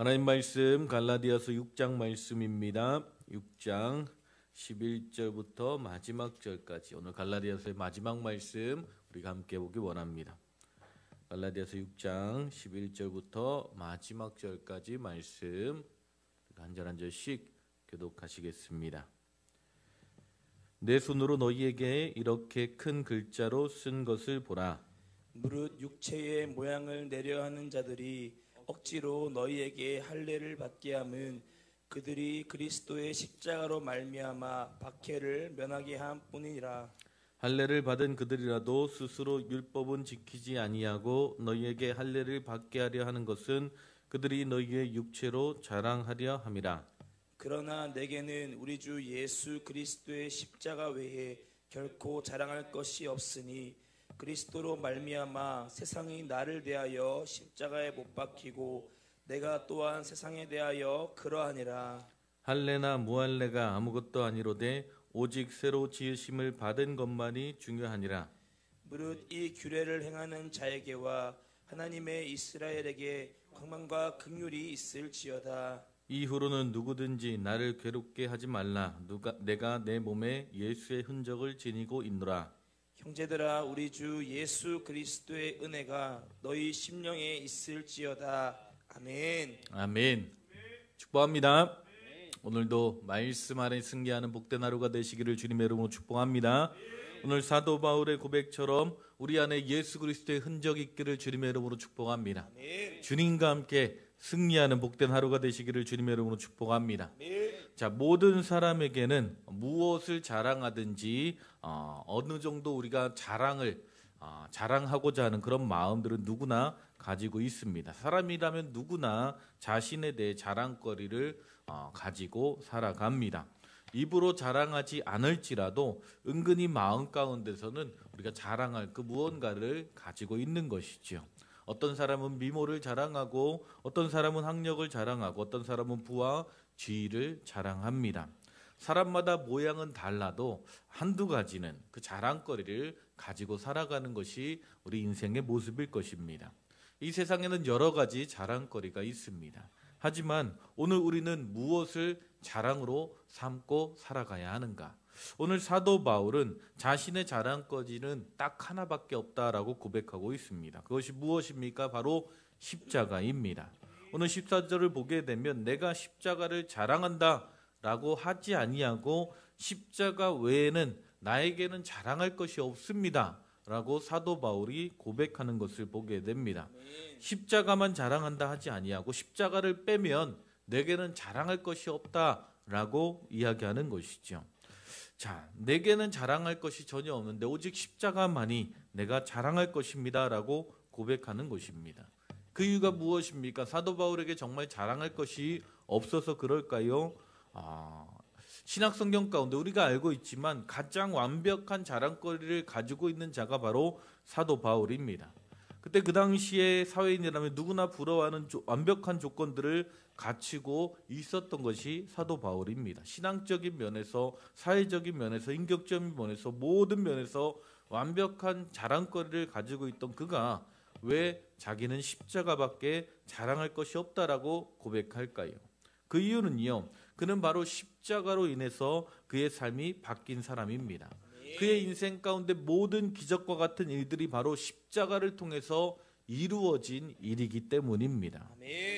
하나님 말씀 갈라디아서 6장 말씀입니다. 6장 11절부터 마지막 절까지 오늘 갈라디아서의 마지막 말씀 우리가 함께 보기 원합니다. 갈라디아서 6장 11절부터 마지막 절까지 말씀 한 절 한 절씩 교독하시겠습니다. 내 손으로 너희에게 이렇게 큰 글자로 쓴 것을 보라. 무릇 육체의 모양을 내려하는 자들이 억지로 너희에게 할례를 받게 함은 그들이 그리스도의 십자가로 말미암아 박해를 면하게 한 뿐이라. 할례를 받은 그들이라도 스스로 율법은 지키지 아니하고 너희에게 할례를 받게 하려 하는 것은 그들이 너희의 육체로 자랑하려 함이라. 그러나 내게는 우리 주 예수 그리스도의 십자가 외에 결코 자랑할 것이 없으니 그리스도로 말미암아 세상이 나를 대하여 십자가에 못 박히고 내가 또한 세상에 대하여 그러하니라. 할례나 무할례가 아무것도 아니로되 오직 새로 지으심을 받은 것만이 중요하니라. 무릇 이 규례를 행하는 자에게와 하나님의 이스라엘에게 광만과 긍휼이 있을지어다. 이후로는 누구든지 나를 괴롭게 하지 말라. 내가 내 몸에 예수의 흔적을 지니고 있노라. 형제들아, 우리 주 예수 그리스도의 은혜가 너희 심령에 있을지어다. 아멘. 아멘. 축복합니다. 오늘도 말씀 안에 승리하는 복된 하루가 되시기를 주님의 이름으로 축복합니다. 오늘 사도 바울의 고백처럼 우리 안에 예수 그리스도의 흔적이 있기를 주님의 이름으로 축복합니다. 주님과 함께 승리하는 복된 하루가 되시기를 주님의 이름으로 축복합니다. 자, 모든 사람에게는 무엇을 자랑하든지 어느 정도 우리가 자랑하고자 하는 그런 마음들은 누구나 가지고 있습니다. 사람이라면 누구나 자신에 대해 자랑거리를 가지고 살아갑니다. 입으로 자랑하지 않을지라도 은근히 마음 가운데서는 우리가 자랑할 그 무언가를 가지고 있는 것이죠. 어떤 사람은 미모를 자랑하고 어떤 사람은 학력을 자랑하고 어떤 사람은 부와 지위를 자랑합니다. 사람마다 모양은 달라도 한두 가지는 그 자랑거리를 가지고 살아가는 것이 우리 인생의 모습일 것입니다. 이 세상에는 여러 가지 자랑거리가 있습니다. 하지만 오늘 우리는 무엇을 자랑으로 삼고 살아가야 하는가? 오늘 사도 바울은 자신의 자랑거리는 딱 하나밖에 없다라고 고백하고 있습니다. 그것이 무엇입니까? 바로 십자가입니다. 오늘 14절을 보게 되면 내가 십자가를 자랑한다라고 하지 아니하고 십자가 외에는 나에게는 자랑할 것이 없습니다 라고 사도 바울이 고백하는 것을 보게 됩니다. 십자가만 자랑한다 하지 아니하고 십자가를 빼면 내게는 자랑할 것이 없다라고 이야기하는 것이죠. 자, 내게는 자랑할 것이 전혀 없는데 오직 십자가만이 내가 자랑할 것입니다 라고 고백하는 것입니다. 그 이유가 무엇입니까? 사도 바울에게 정말 자랑할 것이 없어서 그럴까요? 신약성경 가운데 우리가 알고 있지만 가장 완벽한 자랑거리를 가지고 있는 자가 바로 사도 바울입니다. 그때 그 당시에 사회인이라면 누구나 부러워하는 완벽한 조건들을 갖추고 있었던 것이 사도 바울입니다. 신앙적인 면에서, 사회적인 면에서, 인격적인 면에서, 모든 면에서 완벽한 자랑거리를 가지고 있던 그가 왜 자기는 십자가밖에 자랑할 것이 없다라고 고백할까요? 그 이유는요, 그는 바로 십자가로 인해서 그의 삶이 바뀐 사람입니다. 그의 인생 가운데 모든 기적과 같은 일들이 바로 십자가를 통해서 이루어진 일이기 때문입니다.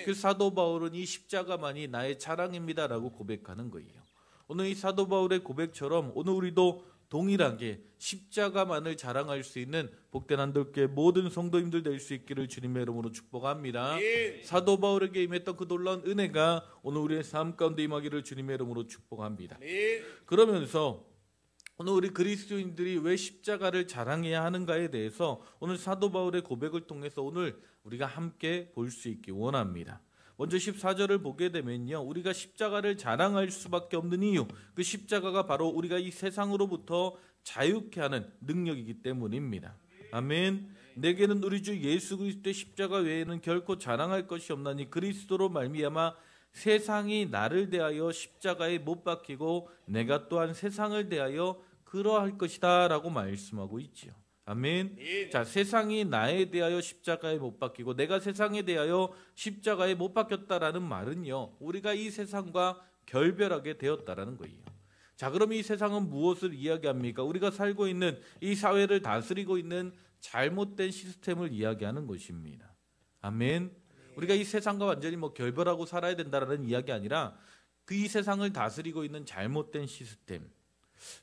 그 사도 바울은 이 십자가만이 나의 자랑입니다라고 고백하는 거예요. 오늘 이 사도 바울의 고백처럼 오늘 우리도 동일하게 십자가만을 자랑할 수 있는 복된 한돌교회 모든 성도님들 될 수 있기를 주님의 이름으로 축복합니다. 사도 바울에게 임했던 그 놀라운 은혜가 오늘 우리의 삶 가운데 임하기를 주님의 이름으로 축복합니다. 그러면서 오늘 우리 그리스도인들이 왜 십자가를 자랑해야 하는가에 대해서 오늘 사도 바울의 고백을 통해서 오늘 우리가 함께 볼 수 있기 원합니다. 먼저 14절을 보게 되면요, 우리가 십자가를 자랑할 수밖에 없는 이유, 그 십자가가 바로 우리가 이 세상으로부터 자유케 하는 능력이기 때문입니다. 아멘. 내게는 우리 주 예수 그리스도의 십자가 외에는 결코 자랑할 것이 없나니 그리스도로 말미암아 세상이 나를 대하여 십자가에 못 박히고 내가 또한 세상을 대하여 그러할 것이다 라고 말씀하고 있지요. 아멘. 아멘. 자, 세상이 나에 대하여 십자가에 못 박히고 내가 세상에 대하여 십자가에 못 박혔다라는 말은요, 우리가 이 세상과 결별하게 되었다라는 거예요. 자, 그럼 이 세상은 무엇을 이야기합니까? 우리가 살고 있는 이 사회를 다스리고 있는 잘못된 시스템을 이야기하는 것입니다. 아멘. 우리가 이 세상과 완전히 결별하고 살아야 된다라는 이야기 아니라 그 이 세상을 다스리고 있는 잘못된 시스템.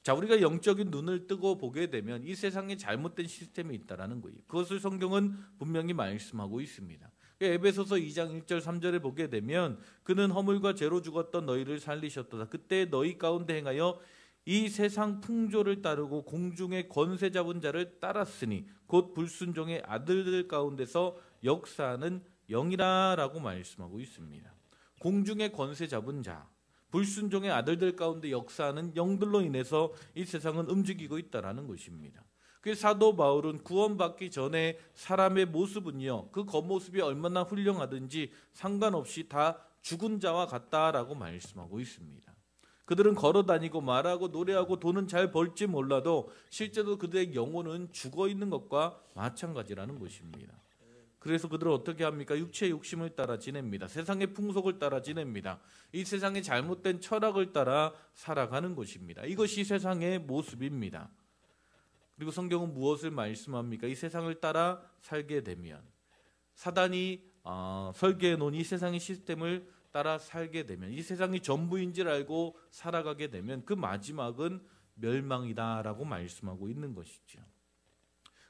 자, 우리가 영적인 눈을 뜨고 보게 되면 이 세상에 잘못된 시스템이 있다라는 거예요. 그것을 성경은 분명히 말씀하고 있습니다. 에베소서 2장 1절 3절에 보게 되면 그는 허물과 죄로 죽었던 너희를 살리셨도다. 그때 너희 가운데 행하여 이 세상 풍조를 따르고 공중의 권세 잡은 자를 따랐으니 곧 불순종의 아들들 가운데서 역사하는 영이라라고 말씀하고 있습니다. 공중의 권세 잡은 자, 불순종의 아들들 가운데 역사하는 영들로 인해서 이 세상은 움직이고 있다라는 것입니다. 그 사도 바울은 구원받기 전에 사람의 모습은요, 그 겉모습이 얼마나 훌륭하든지 상관없이 다 죽은 자와 같다라고 말씀하고 있습니다. 그들은 걸어다니고 말하고 노래하고 돈은 잘 벌지 몰라도 실제로 그들의 영혼은 죽어 있는 것과 마찬가지라는 것입니다. 그래서 그들은 어떻게 합니까? 육체의 욕심을 따라 지냅니다. 세상의 풍속을 따라 지냅니다. 이 세상의 잘못된 철학을 따라 살아가는 것입니다. 이것이 세상의 모습입니다. 그리고 성경은 무엇을 말씀합니까? 이 세상을 따라 살게 되면, 사단이 설계해 놓은 이 세상의 시스템을 따라 살게 되면, 이 세상이 전부인 줄 알고 살아가게 되면 그 마지막은 멸망이다라고 말씀하고 있는 것이죠.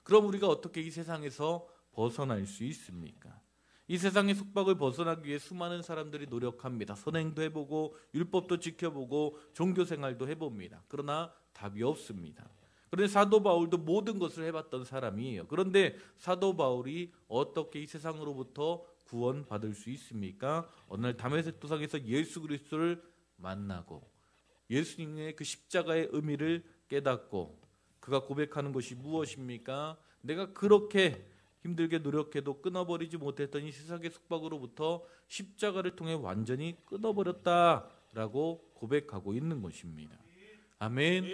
그럼 우리가 어떻게 이 세상에서 벗어날 수 있습니까? 이 세상의 속박을 벗어나기 위해 수많은 사람들이 노력합니다. 선행도 해보고 율법도 지켜보고 종교생활도 해봅니다. 그러나 답이 없습니다. 그런데 사도 바울도 모든 것을 해봤던 사람이에요. 그런데 사도 바울이 어떻게 이 세상으로부터 구원받을 수 있습니까? 어느 날 다메섹 도상에서 예수 그리스도를 만나고 예수님의 그 십자가의 의미를 깨닫고 그가 고백하는 것이 무엇입니까? 내가 그렇게 힘들게 노력해도 끊어버리지 못했던 이 세상의 속박으로부터 십자가를 통해 완전히 끊어버렸다라고 고백하고 있는 것입니다. 아멘.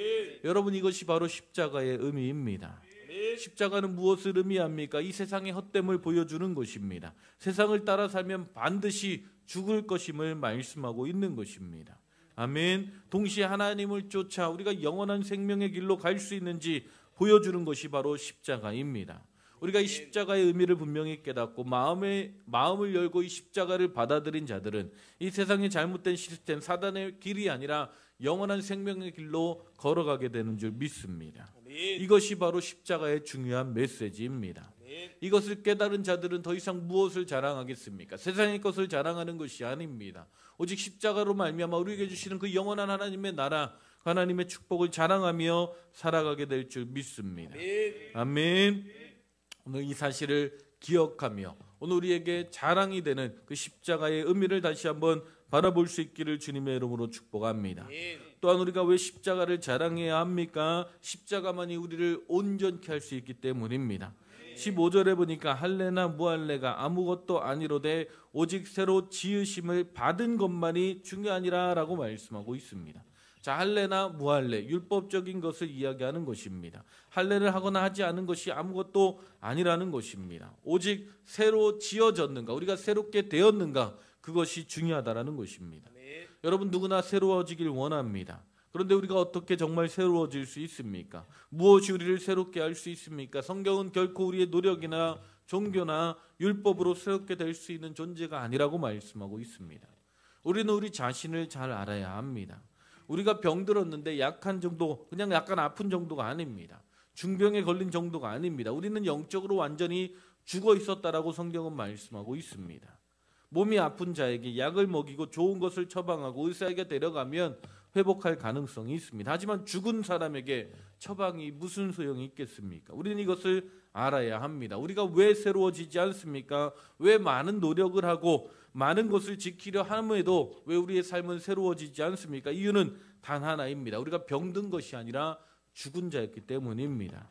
여러분, 이것이 바로 십자가의 의미입니다. 십자가는 무엇을 의미합니까? 이 세상의 헛됨을 보여주는 것입니다. 세상을 따라 살면 반드시 죽을 것임을 말씀하고 있는 것입니다. 아멘. 동시에 하나님을 쫓아 우리가 영원한 생명의 길로 갈 수 있는지 보여주는 것이 바로 십자가입니다. 우리가 이 십자가의 의미를 분명히 깨닫고 마음을 열고 이 십자가를 받아들인 자들은 이 세상의 잘못된 시스템, 사단의 길이 아니라 영원한 생명의 길로 걸어가게 되는 줄 믿습니다. 이것이 바로 십자가의 중요한 메시지입니다. 이것을 깨달은 자들은 더 이상 무엇을 자랑하겠습니까? 세상의 것을 자랑하는 것이 아닙니다. 오직 십자가로 말미암아 우리에게 주시는 그 영원한 하나님의 나라, 하나님의 축복을 자랑하며 살아가게 될 줄 믿습니다. 아멘. 오늘 이 사실을 기억하며 오늘 우리에게 자랑이 되는 그 십자가의 의미를 다시 한번 바라볼 수 있기를 주님의 이름으로 축복합니다. 또한 우리가 왜 십자가를 자랑해야 합니까? 십자가만이 우리를 온전케 할 수 있기 때문입니다. 15절에 보니까 할례나 무할례가 아무것도 아니로되 오직 새로 지으심을 받은 것만이 중요하니라 라고 말씀하고 있습니다. 자, 할례나 무할례, 율법적인 것을 이야기하는 것입니다. 할례를 하거나 하지 않은 것이 아무것도 아니라는 것입니다. 오직 새로 지어졌는가, 우리가 새롭게 되었는가, 그것이 중요하다라는 것입니다. 여러분, 누구나 새로워지길 원합니다. 그런데 우리가 어떻게 정말 새로워질 수 있습니까? 무엇이 우리를 새롭게 할 수 있습니까? 성경은 결코 우리의 노력이나 종교나 율법으로 새롭게 될 수 있는 존재가 아니라고 말씀하고 있습니다. 우리는 우리 자신을 잘 알아야 합니다. 우리가 병들었는데 약한 정도, 그냥 약간 아픈 정도가 아닙니다. 중병에 걸린 정도가 아닙니다. 우리는 영적으로 완전히 죽어 있었다라고 성경은 말씀하고 있습니다. 몸이 아픈 자에게 약을 먹이고 좋은 것을 처방하고 의사에게 데려가면 회복할 가능성이 있습니다. 하지만 죽은 사람에게 처방이 무슨 소용이 있겠습니까? 우리는 이것을 알아야 합니다. 우리가 왜 새로워지지 않습니까? 왜 많은 노력을 하고 많은 것을 지키려 함에도 왜 우리의 삶은 새로워지지 않습니까? 이유는 단 하나입니다. 우리가 병든 것이 아니라 죽은 자였기 때문입니다.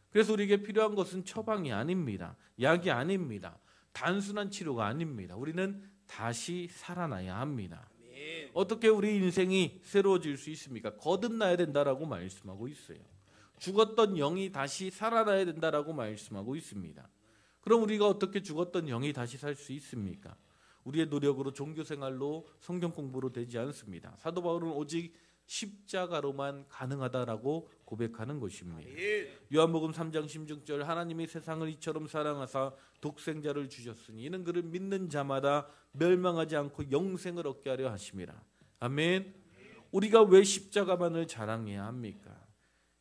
그래서 우리에게 필요한 것은 처방이 아닙니다. 약이 아닙니다. 단순한 치료가 아닙니다. 우리는 다시 살아나야 합니다. 어떻게 우리 인생이 새로워질 수 있습니까? 거듭나야 된다라고 말씀하고 있어요. 죽었던 영이 다시 살아나야 된다라고 말씀하고 있습니다. 그럼 우리가 어떻게 죽었던 영이 다시 살 수 있습니까? 우리의 노력으로 종교생활로 성경 공부로 되지 않습니다. 사도 바울은 오직 십자가로만 가능하다라고 고백하는 것입니다. 요한복음 3장 16절 하나님이 세상을 이처럼 사랑하사 독생자를 주셨으니 이는 그를 믿는 자마다 멸망하지 않고 영생을 얻게 하려 하심이라. 아멘. 우리가 왜 십자가만을 자랑해야 합니까?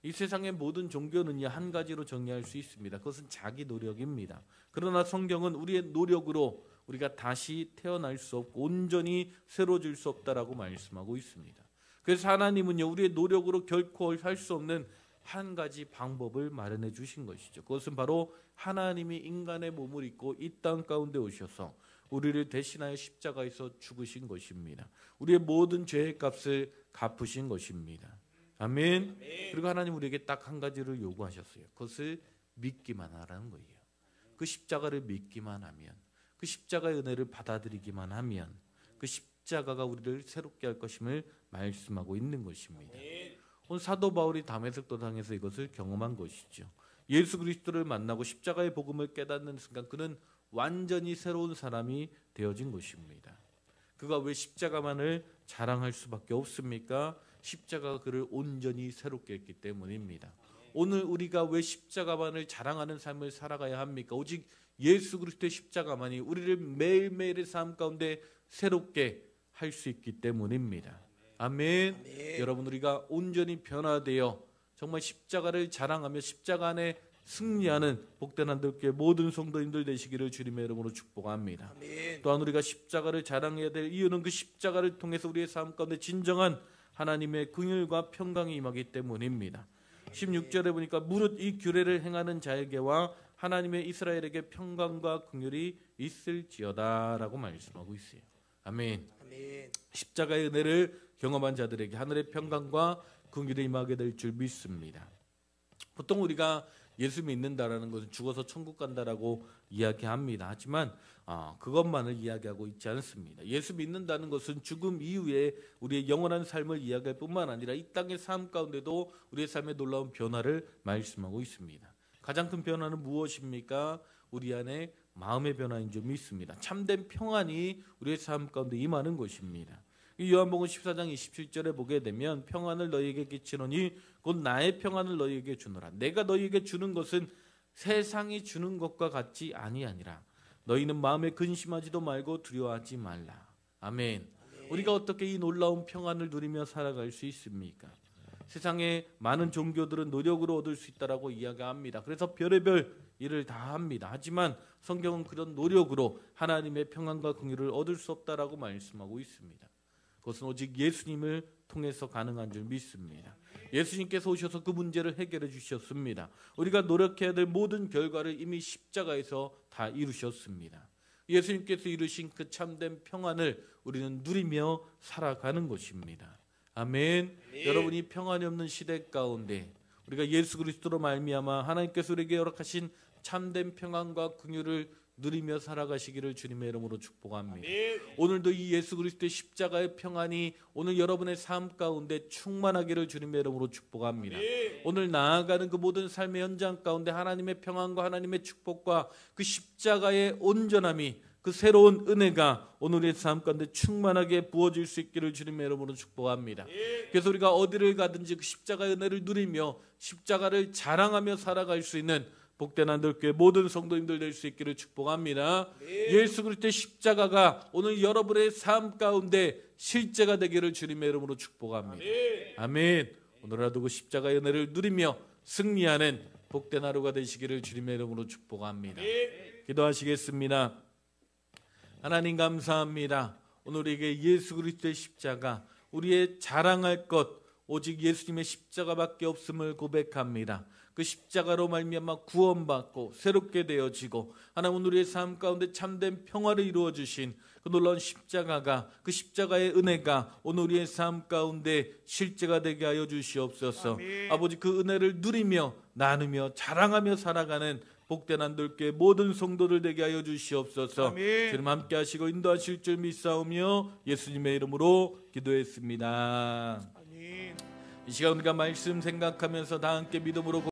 이 세상의 모든 종교는요 한 가지로 정리할 수 있습니다. 그것은 자기 노력입니다. 그러나 성경은 우리의 노력으로 우리가 다시 태어날 수 없고 온전히 새로워질 수 없다라고 말씀하고 있습니다. 그래서 하나님은요 우리의 노력으로 결코 살 수 없는 한 가지 방법을 마련해 주신 것이죠. 그것은 바로 하나님이 인간의 몸을 입고 이 땅 가운데 오셔서 우리를 대신하여 십자가에서 죽으신 것입니다. 우리의 모든 죄의 값을 갚으신 것입니다. 아멘. 그리고 하나님 우리에게 딱 한 가지를 요구하셨어요. 그것을 믿기만 하라는 거예요. 그 십자가를 믿기만 하면, 그 십자가의 은혜를 받아들이기만 하면 그 십자가가 우리를 새롭게 할 것임을 말씀하고 있는 것입니다. 오늘 사도 바울이 다메섹 도상에서 이것을 경험한 것이죠. 예수 그리스도를 만나고 십자가의 복음을 깨닫는 순간 그는 완전히 새로운 사람이 되어진 것입니다. 그가 왜 십자가만을 자랑할 수밖에 없습니까? 십자가가 그를 온전히 새롭게 했기 때문입니다. 오늘 우리가 왜 십자가만을 자랑하는 삶을 살아가야 합니까? 오직 예수 그리스도의 십자가만이 우리를 매일매일의 삶 가운데 새롭게 할 수 있기 때문입니다. 아멘. 여러분 우리가 온전히 변화되어 정말 십자가를 자랑하며 십자가 안에 승리하는 복된 한들교회 모든 성도님들 되시기를 주님의 이름으로 축복합니다. 또한 우리가 십자가를 자랑해야 될 이유는 그 십자가를 통해서 우리의 삶 가운데 진정한 하나님의 긍휼과 평강이 임하기 때문입니다. 16절에 보니까 무릇 이 규례를 행하는 자에게와 하나님의 이스라엘에게 평강과 긍휼이 있을지어다라고 말씀하고 있어요. 아멘. 십자가의 은혜를 경험한 자들에게 하늘의 평강과 긍휼이 임하게 될 줄 믿습니다. 보통 우리가 예수 믿는다라는 것은 죽어서 천국 간다라고 이야기합니다. 하지만 그것만을 이야기하고 있지 않습니다. 예수 믿는다는 것은 죽음 이후에 우리의 영원한 삶을 이야기할 뿐만 아니라 이 땅의 삶 가운데도 우리의 삶에 놀라운 변화를 말씀하고 있습니다. 가장 큰 변화는 무엇입니까? 우리 안에 마음의 변화인 줄 믿습니다. 참된 평안이 우리의 삶 가운데 임하는 것입니다. 이 요한복음 14장 27절에 보게 되면 평안을 너희에게 끼치노니 곧 나의 평안을 너희에게 주노라. 내가 너희에게 주는 것은 세상이 주는 것과 같지 아니하니라. 너희는 마음에 근심하지도 말고 두려워하지 말라. 아멘. 우리가 어떻게 이 놀라운 평안을 누리며 살아갈 수 있습니까? 세상에 많은 종교들은 노력으로 얻을 수 있다라고 이야기합니다. 그래서 별의별 일을 다 합니다. 하지만 성경은 그런 노력으로 하나님의 평안과 긍휼을 얻을 수 없다라고 말씀하고 있습니다. 그것은 오직 예수님을 통해서 가능한 줄 믿습니다. 예수님께서 오셔서 그 문제를 해결해 주셨습니다. 우리가 노력해야 될 모든 결과를 이미 십자가에서 다 이루셨습니다. 예수님께서 이루신 그 참된 평안을 우리는 누리며 살아가는 것입니다. 아멘. 여러분이 평안이 없는 시대 가운데 우리가 예수 그리스도로 말미암아 하나님께서 우리에게 허락하신 참된 평안과 긍휼을 누리며 살아가시기를 주님의 이름으로 축복합니다. 오늘도 이 예수 그리스도의 십자가의 평안이 오늘 여러분의 삶 가운데 충만하기를 주님의 이름으로 축복합니다. 오늘 나아가는 그 모든 삶의 현장 가운데 하나님의 평안과 하나님의 축복과 그 십자가의 온전함이 그 새로운 은혜가 오늘의 삶 가운데 충만하게 부어질 수 있기를 주님의 이름으로 축복합니다. 그래서 우리가 어디를 가든지 그 십자가의 은혜를 누리며 십자가를 자랑하며 살아갈 수 있는 복된 한들교회 모든 성도님들 될 수 있기를 축복합니다. 예수 그리스도의 십자가가 오늘 여러분의 삶 가운데 실제가 되기를 주님의 이름으로 축복합니다. 아멘. 오늘라도 그 십자가의 은혜를 누리며 승리하는 복된 하루가 되시기를 주님의 이름으로 축복합니다. 기도하시겠습니다. 하나님 감사합니다. 오늘 우리에게 예수 그리스도의 십자가 우리의 자랑할 것 오직 예수님의 십자가밖에 없음을 고백합니다. 그 십자가로 말미암아 구원받고 새롭게 되어지고 하나님 오늘 우리의 삶 가운데 참된 평화를 이루어 주신 그 놀라운 십자가가 그 십자가의 은혜가 오늘 우리의 삶 가운데 실제가 되게 하여 주시옵소서. 아멘. 아버지 그 은혜를 누리며 나누며 자랑하며 살아가는 복된 한들교회 모든 성도들 되게 하여 주시옵소서. 아멘. 주님 함께 하시고 인도하실 줄 믿사오며 예수님의 이름으로 기도했습니다. 아멘. 이 시간 우리가 말씀 생각하면서 다 함께 믿음으로